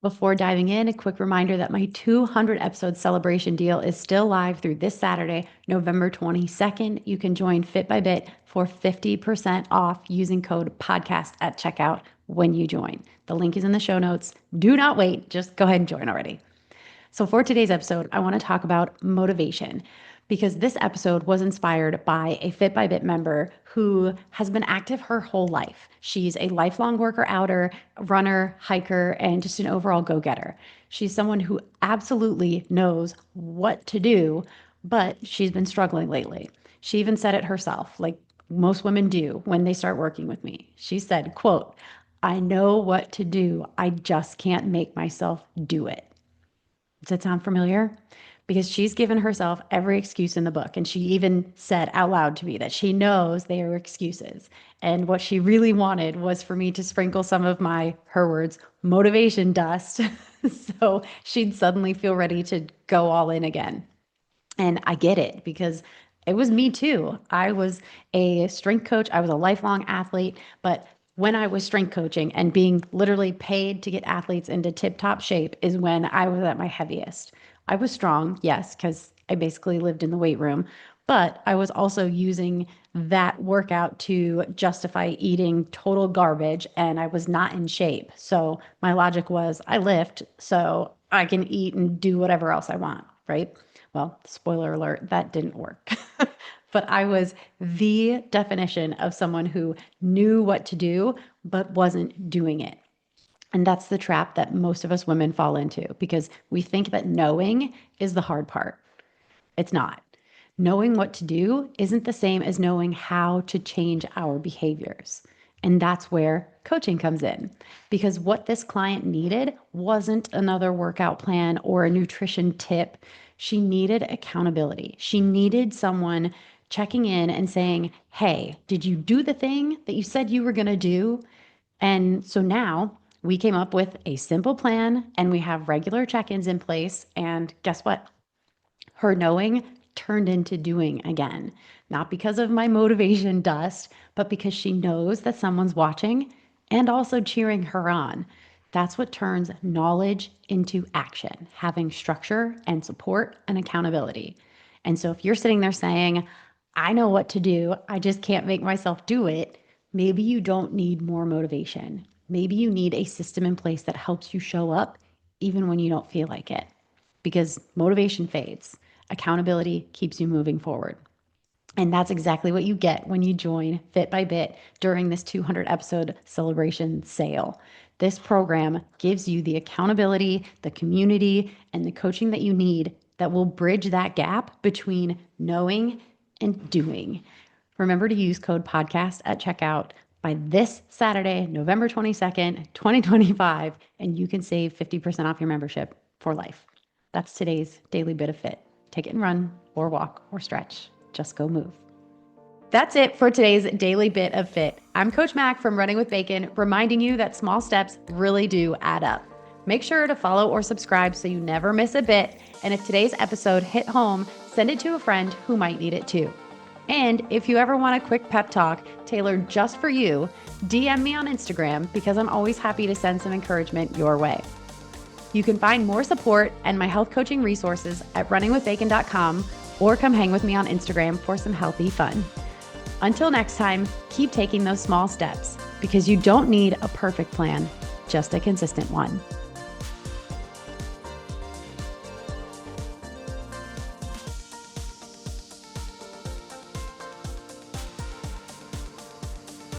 Before diving in, a quick reminder that my 200 episode celebration deal is still live through this Saturday, November 22nd. You can join Fit by Bit for 50% off using code podcast at checkout when you join. The link is in the show notes. Do not wait. Just go ahead and join already. So for today's episode, I want to talk about motivation because this episode was inspired by a Fit by Bit member who has been active her whole life. She's a lifelong worker outer, runner, hiker, and just an overall go-getter. She's someone who absolutely knows what to do, but she's been struggling lately. She even said it herself, like most women do when they start working with me. She said, quote, "I know what to do. I just can't make myself do it." Does that sound familiar? Because she's given herself every excuse in the book. And she even said out loud to me that she knows they are excuses. And what she really wanted was for me to sprinkle some of her words, motivation dust. So she'd suddenly feel ready to go all in again. And I get it because it was me too. I was a strength coach. I was a lifelong athlete, but when I was strength coaching and being literally paid to get athletes into tip-top shape is when I was at my heaviest. I was strong, yes, because I basically lived in the weight room, but I was also using that workout to justify eating total garbage and I was not in shape. So my logic was I lift so I can eat and do whatever else I want, right? Well, spoiler alert, that didn't work. But I was the definition of someone who knew what to do, but wasn't doing it. And that's the trap that most of us women fall into because we think that knowing is the hard part. It's not. Knowing what to do isn't the same as knowing how to change our behaviors. And that's where coaching comes in because what this client needed wasn't another workout plan or a nutrition tip. She needed accountability. She needed someone checking in and saying, "Hey, did you do the thing that you said you were going to do?" And so now we came up with a simple plan and we have regular check-ins in place. And guess what? Her knowing turned into doing again, not because of my motivation dust, but because she knows that someone's watching and also cheering her on. That's what turns knowledge into action, having structure and support and accountability. And so if you're sitting there saying, "I know what to do, I just can't make myself do it," maybe you don't need more motivation. Maybe you need a system in place that helps you show up even when you don't feel like it. Because motivation fades, accountability keeps you moving forward. And that's exactly what you get when you join Fit by Bit during this 200 episode celebration sale. This program gives you the accountability, the community, and the coaching that you need that will bridge that gap between knowing and doing. Remember to use code podcast at checkout by this Saturday, November 22nd, 2025, and you can save 50% off your membership for life. That's today's daily bit of fit. Take it and run or walk or stretch. Just go move. That's it for today's daily bit of fit. I'm Coach Mack from Running with Bacon, reminding you that small steps really do add up. Make sure to follow or subscribe so you never miss a bit. And if today's episode hit home, send it to a friend who might need it too. And if you ever want a quick pep talk tailored just for you, DM me on Instagram because I'm always happy to send some encouragement your way. You can find more support and my health coaching resources at runningwithbacon.com or come hang with me on Instagram for some healthy fun. Until next time, keep taking those small steps because you don't need a perfect plan, just a consistent one.